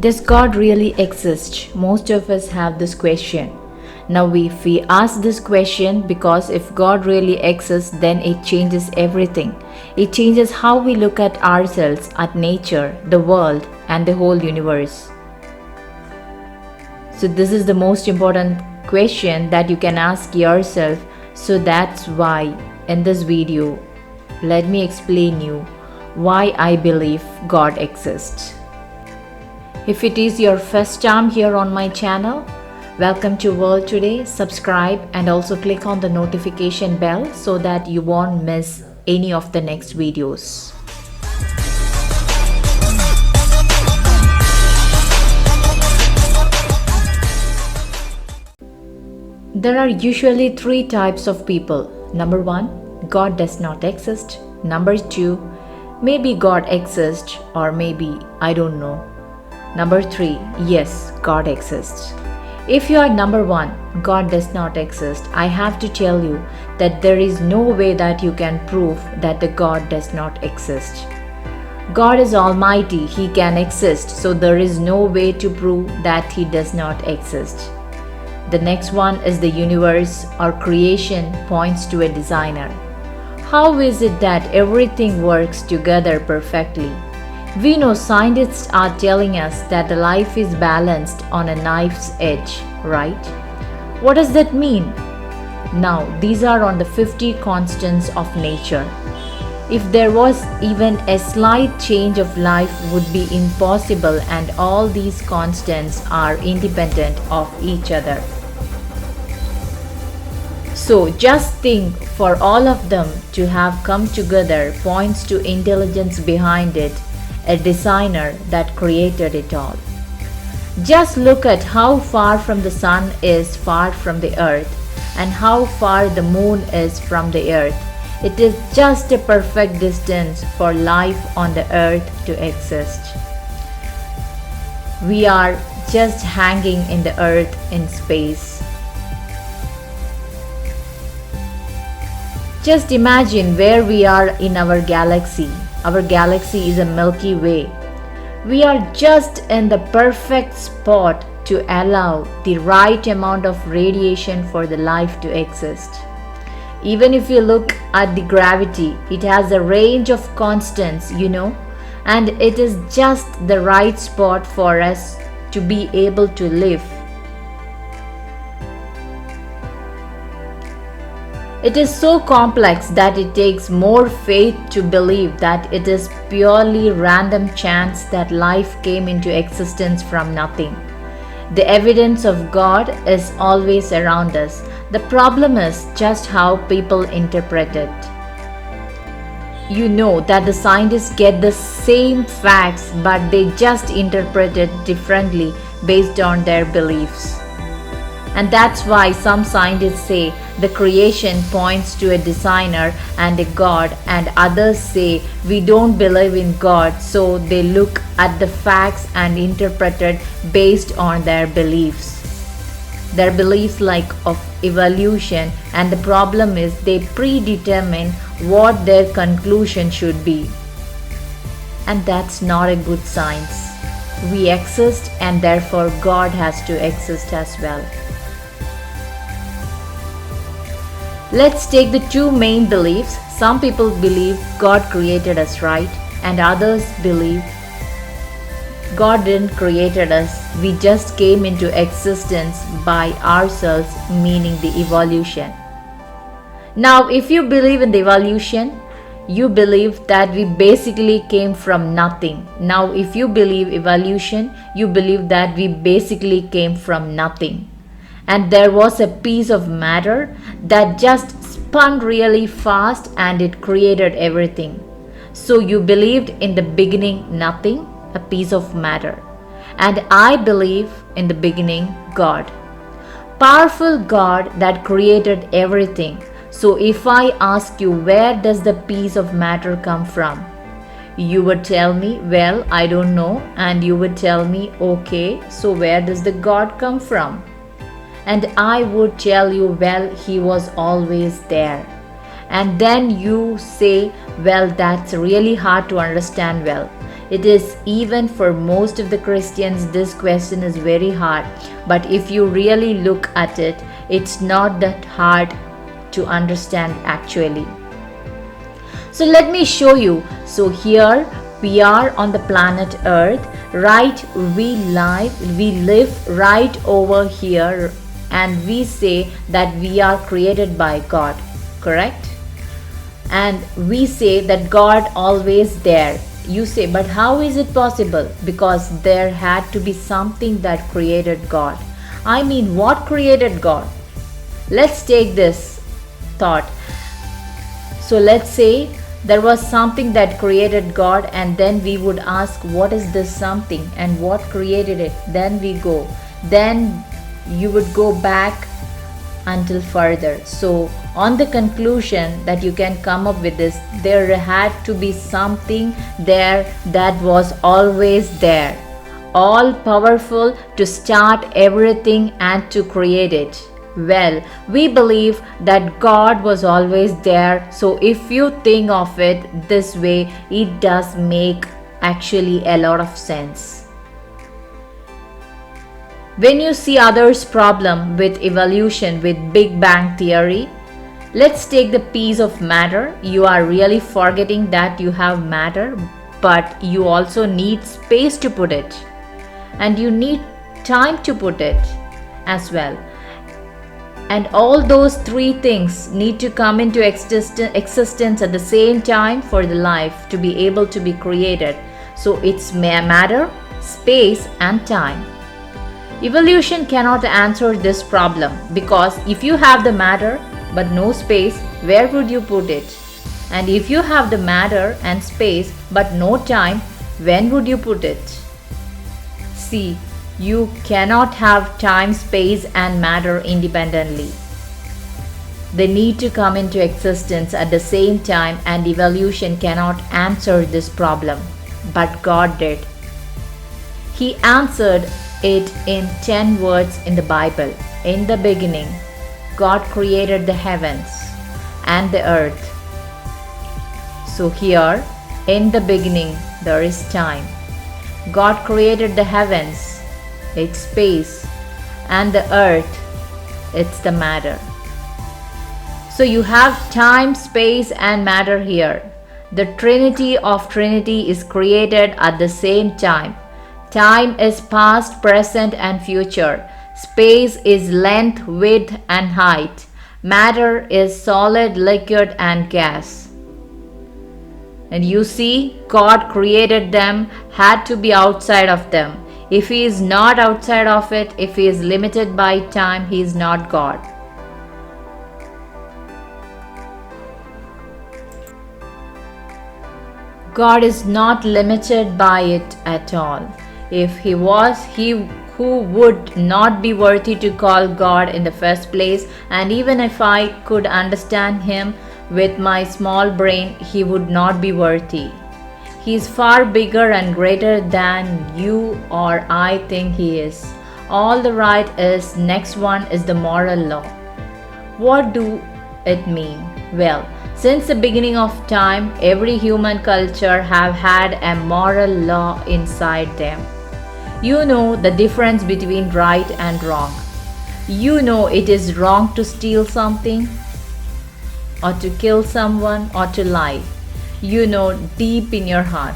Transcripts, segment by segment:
Does God really exist? Most of us have this question. Now, if we ask this question, because if God really exists, then it changes everything. It changes how we look at ourselves, at nature, the world, and the whole universe. So, this is the most important question that you can ask yourself. So, that's why in this video, let me explain you why I believe God exists. If it is your first time here on my channel, welcome to World Today. Subscribe and also click on the notification bell so that you won't miss any of the next videos. There are usually three types of people. Number one, God does not exist. Number two, maybe God exists, or maybe I don't know. Number three, yes, God exists. If you are number one, God does not exist, I have to tell you that there is no way that you can prove that the God does not exist. God is almighty, He can exist, so there is no way to prove that He does not exist. The next one is the universe or creation points to a designer. How is it that everything works together perfectly? We know scientists are telling us that the life is balanced on a knife's edge, right? What does that mean? Now, these are on the 50 constants of nature. If there was even a slight change of life would be impossible, and all these constants are independent of each other. So just think, for all of them to have come together points to intelligence behind it, a designer that created it all. Just look at how far from the sun is far from the earth and how far the moon is from the earth. It is just a perfect distance for life on the earth to exist. We are just hanging in the earth in space. Just imagine where we are in our galaxy. Our galaxy is a Milky Way. We are just in the perfect spot to allow the right amount of radiation for the life to exist. Even if you look at the gravity, it has a range of constants, and it is just the right spot for us to be able to live. It is so complex that it takes more faith to believe that it is purely random chance that life came into existence from nothing. The evidence of God is always around us. The problem is just how people interpret it. You know that the scientists get the same facts, but they just interpret it differently based on their beliefs. And that's why some scientists say the creation points to a designer and a God, and others say we don't believe in God, so they look at the facts and interpret it based on their beliefs. Their beliefs like of evolution, and the problem is they predetermine what their conclusion should be. And that's not a good science. We exist, and therefore God has to exist as well. Let's take the two main beliefs. Some people believe God created us, right? And others believe God didn't create us. We just came into existence by ourselves, meaning the evolution. Now, if you believe in the evolution, you believe that we basically came from nothing. Now, if you believe evolution, you believe that we basically came from nothing. And there was a piece of matter that just spun really fast and it created everything. So you believed in the beginning nothing, a piece of matter. And I believe in the beginning God. Powerful God that created everything. So if I ask you, where does the piece of matter come from? You would tell me, well, I don't know. And you would tell me, okay, so where does the God come from? And I would tell you, well, He was always there. And then you say, well, that's really hard to understand. Well, It is even for most of the Christians, this question is very hard. But if you really look at it, it's not that hard to understand actually. So let me show you. So here we are on the planet Earth, right? We live right over here, and we say that we are created by God, correct? And we say that God always there. You say, but how is it possible? Because there had to be something that created God. I mean, what created God? Let's take this thought. So let's say there was something that created God, and then we would ask, what is this something and what created it? Then we go. Then you would go back until further. So on the conclusion that you can come up with this, there had to be something there that was always there, all powerful to start everything and to create it. Well, we believe that God was always there. So if you think of it this way, it does make actually a lot of sense. When you see others' problem with evolution, with Big Bang theory, let's take the piece of matter. You are really forgetting that you have matter, but you also need space to put it, and you need time to put it as well. And all those three things need to come into existence at the same time for the life to be able to be created. So it's matter, space, and time. Evolution cannot answer this problem, because if you have the matter but no space, where would you put it? And if you have the matter and space but no time, when would you put it? See, you cannot have time, space, and matter independently. They need to come into existence at the same time, and evolution cannot answer this problem. But God did. He answered it in 10 words in the Bible. In the beginning, God created the heavens and the earth. So here, in the beginning, there is time. God created the heavens, it's space, and the earth, it's the matter. So you have time, space, and matter here. The Trinity of Trinity is created at the same time. Time is past, present, and future. Space is length, width, and height. Matter is solid, liquid, and gas. And you see, God created them, had to be outside of them. If He is not outside of it, if He is limited by time, He is not God. God is not limited by it at all. If He was, He who would not be worthy to call God in the first place, and even if I could understand Him with my small brain, He would not be worthy. He is far bigger and greater than you or I think He is. All the right is, next one is the moral law. What do it mean? Well, since the beginning of time, every human culture have had a moral law inside them. You know the difference between right and wrong. You know it is wrong to steal something, or to kill someone, or to lie. You know deep in your heart.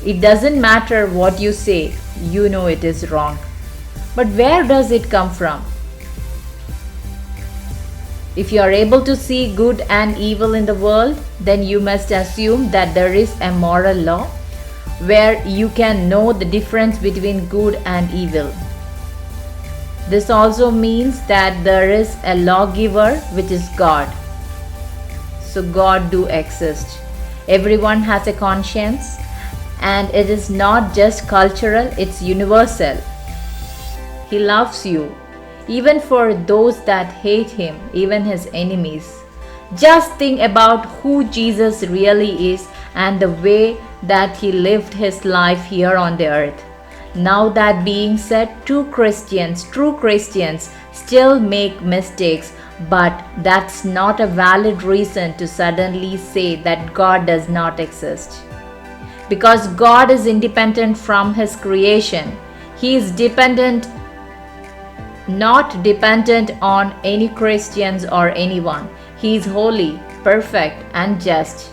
It doesn't matter what you say, you know it is wrong. But where does it come from? If you are able to see good and evil in the world, then you must assume that there is a moral law where you can know the difference between good and evil. This also means that there is a lawgiver, which is God. So God do exist. Everyone has a conscience, and it is not just cultural, it's universal. He loves you, even for those that hate Him, even His enemies. Just think about who Jesus really is and the way that He lived His life here on the earth. Now that being said, true Christians still make mistakes, but that's not a valid reason to suddenly say that God does not exist. because God is independent from His creation. He is not dependent on any Christians or anyone. He is holy, perfect, and just.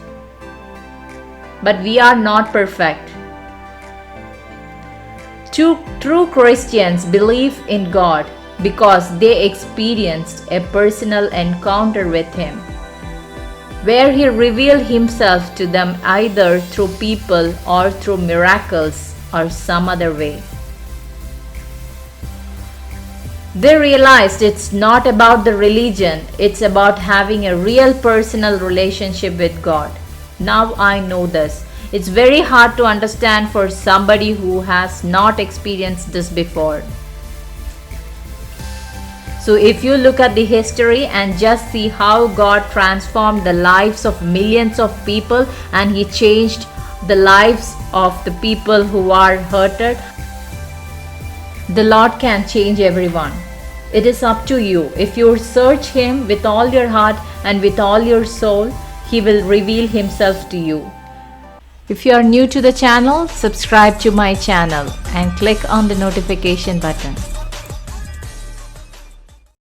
But we are not perfect. True Christians believe in God because they experienced a personal encounter with Him, where He revealed Himself to them either through people or through miracles or some other way. They realized it's not about the religion, it's about having a real personal relationship with God. Now I know this. It's very hard to understand for somebody who has not experienced this before. So if you look at the history and just see how God transformed the lives of millions of people and He changed the lives of the people who are hurted, the Lord can change everyone. It is up to you. If you search Him with all your heart and with all your soul, He will reveal Himself to you. If you are new to the channel, subscribe to my channel and click on the notification button.